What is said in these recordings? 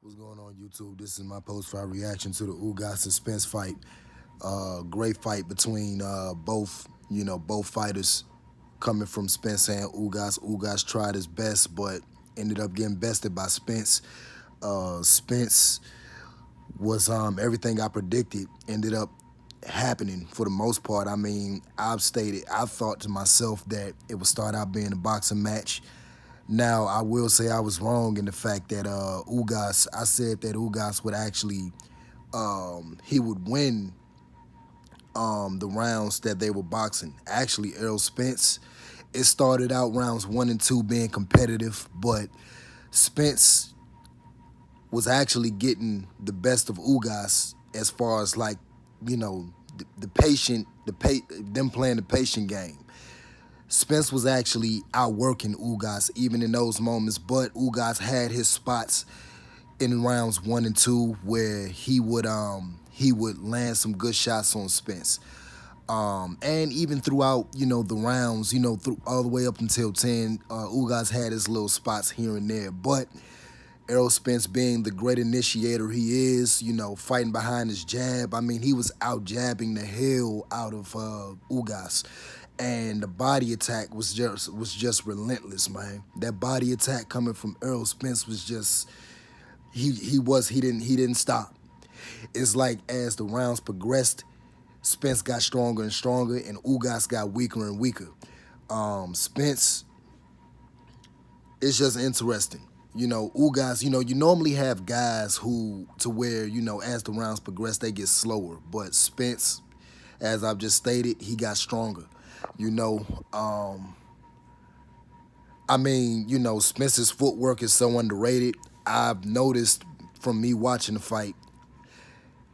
What's going on, YouTube? This is my post-fight reaction to the Ugas and Spence fight. Great fight between both fighters coming from Spence and Ugas. Ugas tried his best, but ended up getting bested by Spence. Spence was everything I predicted ended up happening for the most part. I mean, I thought to myself that it would start out being a boxing match. Now, I will say I was wrong in the fact that I said that Ugas would actually, he would win the rounds that they were boxing. Actually, Errol Spence, it started out rounds 1 and 2 being competitive, but Spence was actually getting the best of Ugas as far as like, the patient, them playing the patient game. Spence was actually outworking Ugas even in those moments, but Ugas had his spots in rounds 1 and 2 where he would land some good shots on Spence. And even throughout, the rounds, through all the way up until 10, Ugas had his little spots here and there. But Errol Spence being the great initiator he is, fighting behind his jab. I mean, he was out jabbing the hell out of Ugas. And the body attack was just relentless, man. That body attack coming from Errol Spence was just he didn't stop. It's like as the rounds progressed, Spence got stronger and stronger, and Ugas got weaker and weaker. Spence, it's just interesting. Ugas, you normally have guys who, to where, as the rounds progress, they get slower. But Spence, as I've just stated, he got stronger. You know, um, Spence's footwork is so underrated. I've noticed from me watching the fight,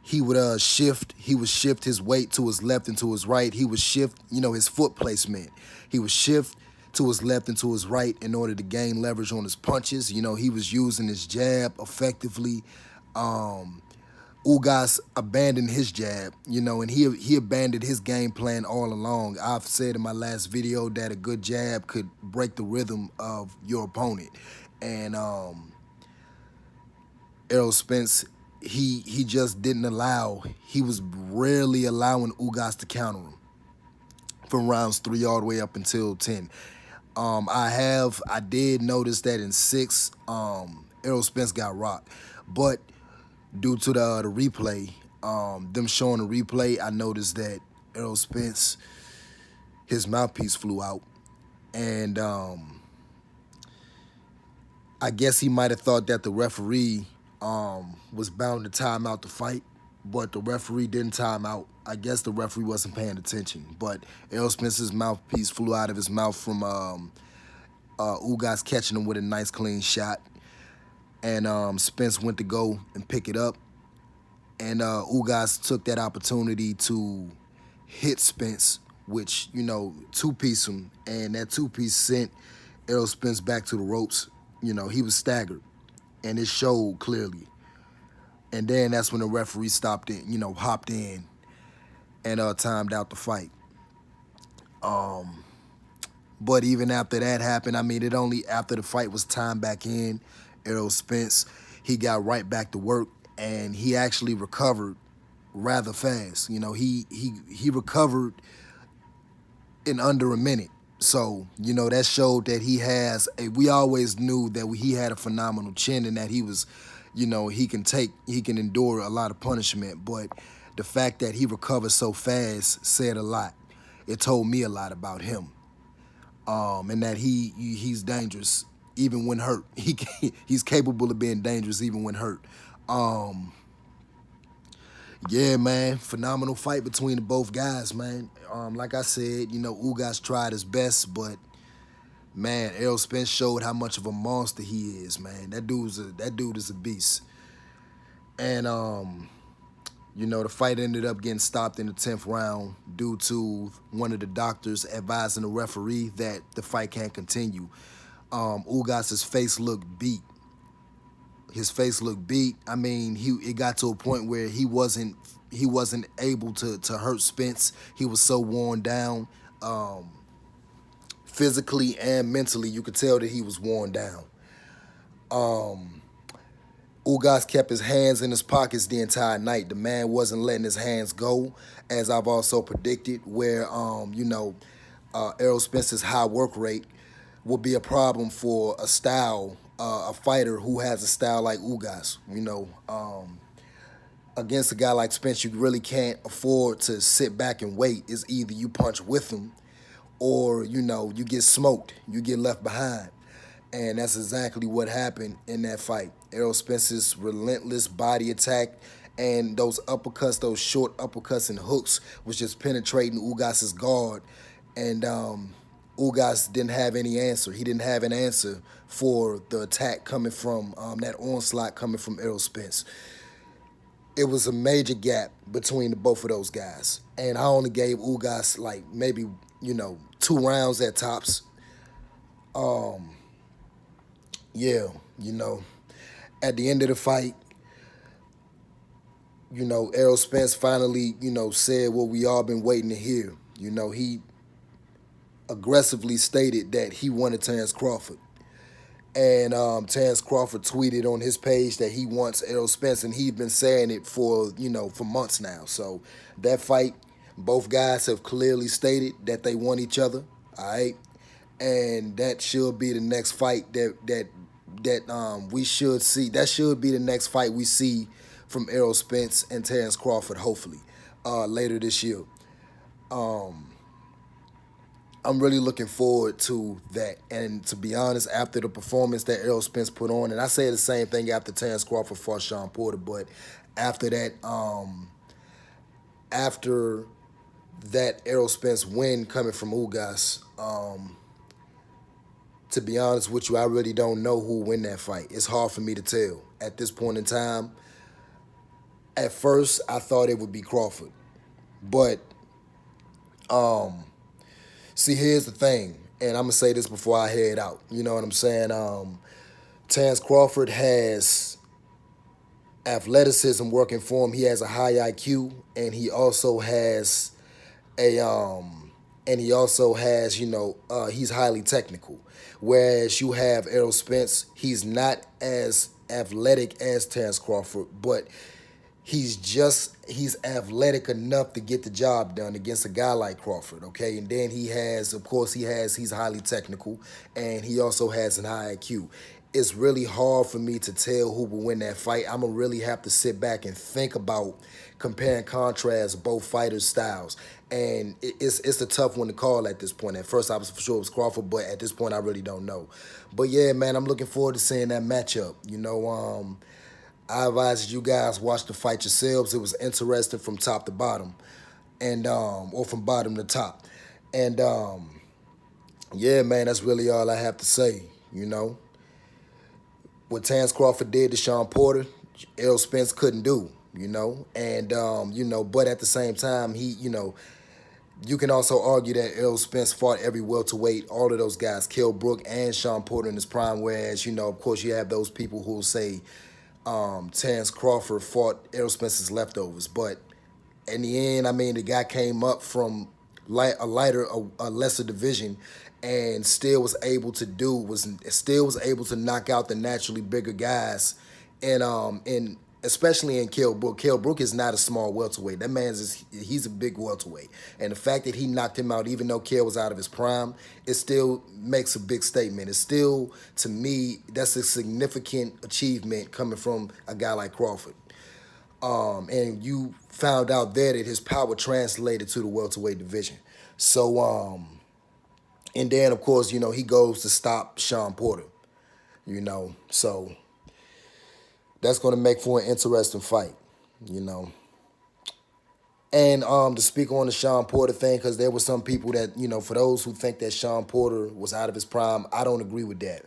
he would shift his weight to his left and to his right. He would shift, his foot placement. He would shift to his left and to his right in order to gain leverage on his punches. He was using his jab effectively. Ugas abandoned his jab, and he abandoned his game plan all along. I've said in my last video that a good jab could break the rhythm of your opponent. And Errol Spence, he just didn't allow, he was rarely allowing Ugas to counter him from rounds 3 all the way up until 10. I did notice that in 6, Errol Spence got rocked. But due to the replay, them showing the replay, I noticed that Errol Spence, his mouthpiece flew out. And I guess he might have thought that the referee was bound to time out the fight, but the referee didn't time out. I guess the referee wasn't paying attention. But Errol Spence's mouthpiece flew out of his mouth from Ugas catching him with a nice clean shot. And Spence went to go and pick it up. And Ugas took that opportunity to hit Spence, which, two-piece him. And that two-piece sent Errol Spence back to the ropes. He was staggered. And it showed clearly. And then that's when the referee stopped it, hopped in and timed out the fight. But even after that happened, it only after the fight was timed back in, Errol Spence, he got right back to work, and he actually recovered rather fast. He recovered in under a minute. So, that showed that we always knew that he had a phenomenal chin and that he was, he can endure a lot of punishment. But the fact that he recovered so fast said a lot. It told me a lot about him. And that he's dangerous even when hurt. He's capable of being dangerous even when hurt. Yeah, man, phenomenal fight between the both guys, man. Like I said, Ugas tried his best, but man, Errol Spence showed how much of a monster he is, man. That dude is a beast. And the fight ended up getting stopped in the 10th round due to one of the doctors advising the referee that the fight can't continue. Ugas's face looked beat. His face looked beat. It got to a point where he wasn't able to hurt Spence. He was so worn down, physically and mentally. You could tell that he was worn down. Ugas kept his hands in his pockets the entire night. The man wasn't letting his hands go, as I've also predicted, where Errol Spence's high work rate will be a problem for a fighter who has a style like Ugas. Against a guy like Spence, you really can't afford to sit back and wait. It's either you punch with him or, you get smoked, you get left behind. And that's exactly what happened in that fight. Errol Spence's relentless body attack and those uppercuts, those short uppercuts and hooks, was just penetrating Ugas's guard. And Ugas didn't have any answer. He didn't have an answer for the attack coming from that onslaught coming from Errol Spence. It was a major gap between the both of those guys. And I only gave Ugas like maybe, 2 rounds at tops. Yeah, at the end of the fight, Errol Spence finally, said what we all been waiting to hear. He aggressively stated that he wanted Terence Crawford. And Terence Crawford tweeted on his page that he wants Errol Spence, and he's been saying it for months now. So that fight, both guys have clearly stated that they want each other. All right, and that should be the next fight that we should see. That should be the next fight we see from Errol Spence and Terence Crawford, hopefully, later this year. I'm really looking forward to that. And to be honest, after the performance that Errol Spence put on, and I say the same thing after Terence Crawford fought Sean Porter, but after that, after that Errol Spence win coming from Ugas, to be honest with you, I really don't know who will win that fight. It's hard for me to tell at this point in time. At first, I thought it would be Crawford, but see, here's the thing, and I'm gonna say this before I head out. You know what I'm saying? Terence Crawford has athleticism working for him. He has a high IQ, and he also has a he's highly technical. Whereas you have Errol Spence, he's not as athletic as Terence Crawford, but he's athletic enough to get the job done against a guy like Crawford, okay? And then he's highly technical, and he also has an high IQ. It's really hard for me to tell who will win that fight. I'm gonna really have to sit back and think about compare and contrast both fighters' styles. And it's a tough one to call at this point. At first, I was for sure it was Crawford, but at this point, I really don't know. But yeah, man, I'm looking forward to seeing that matchup. I advise you guys watch the fight yourselves. It was interesting from top to bottom, and or from bottom to top. And yeah, man, that's really all I have to say. What Terence Crawford did to Sean Porter, Errol Spence couldn't do. And but at the same time, you can also argue that Errol Spence fought every welterweight, all of those guys, Kell Brook and Sean Porter in his prime. Whereas, of course, you have those people who will say Terence Crawford fought Errol Spence's leftovers. But in the end, I mean, the guy came up from a lesser division, and still was able to knock out the naturally bigger guys, and especially in Kell Brook. Kell Brook is not a small welterweight. That he's a big welterweight, and the fact that he knocked him out, even though Kell was out of his prime, it still makes a big statement. It's still, to me, that's a significant achievement coming from a guy like Crawford. And you found out there that his power translated to the welterweight division. So, and then of course, he goes to stop Sean Porter. So that's going to make for an interesting fight. You know. And to speak on the Sean Porter thing, because there were some people that, for those who think that Sean Porter was out of his prime, I don't agree with that.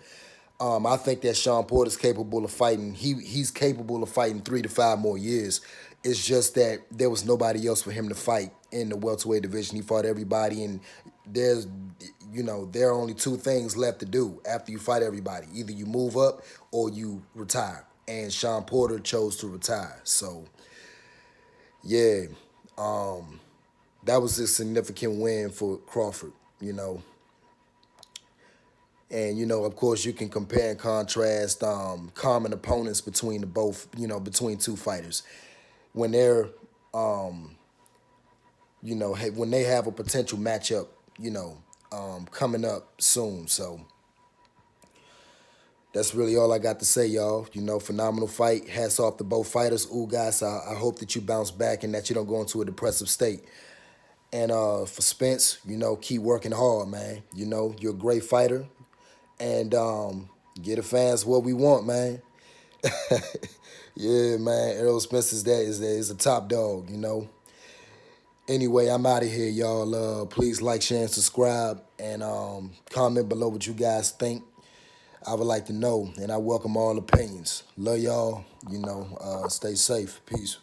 I think that Sean Porter's capable of fighting. He's capable of fighting 3 to 5 more years. It's just that there was nobody else for him to fight in the welterweight division. He fought everybody, and there are only 2 things left to do after you fight everybody. Either you move up or you retire. And Sean Porter chose to retire. So, yeah, that was a significant win for Crawford. And, of course, you can compare and contrast common opponents between the both, between two fighters. When they're, when they have a potential matchup, coming up soon. So that's really all I got to say, y'all. Phenomenal fight. Hats off to both fighters. Ugas, I hope that you bounce back and that you don't go into a depressive state. And for Spence, keep working hard, man. You're a great fighter. And get the fans what we want, man. Yeah, man. Errol Spence is a top dog. Anyway, I'm out of here, y'all. Please like, share, and subscribe. And comment below what you guys think. I would like to know, and I welcome all opinions. Love y'all. Stay safe. Peace.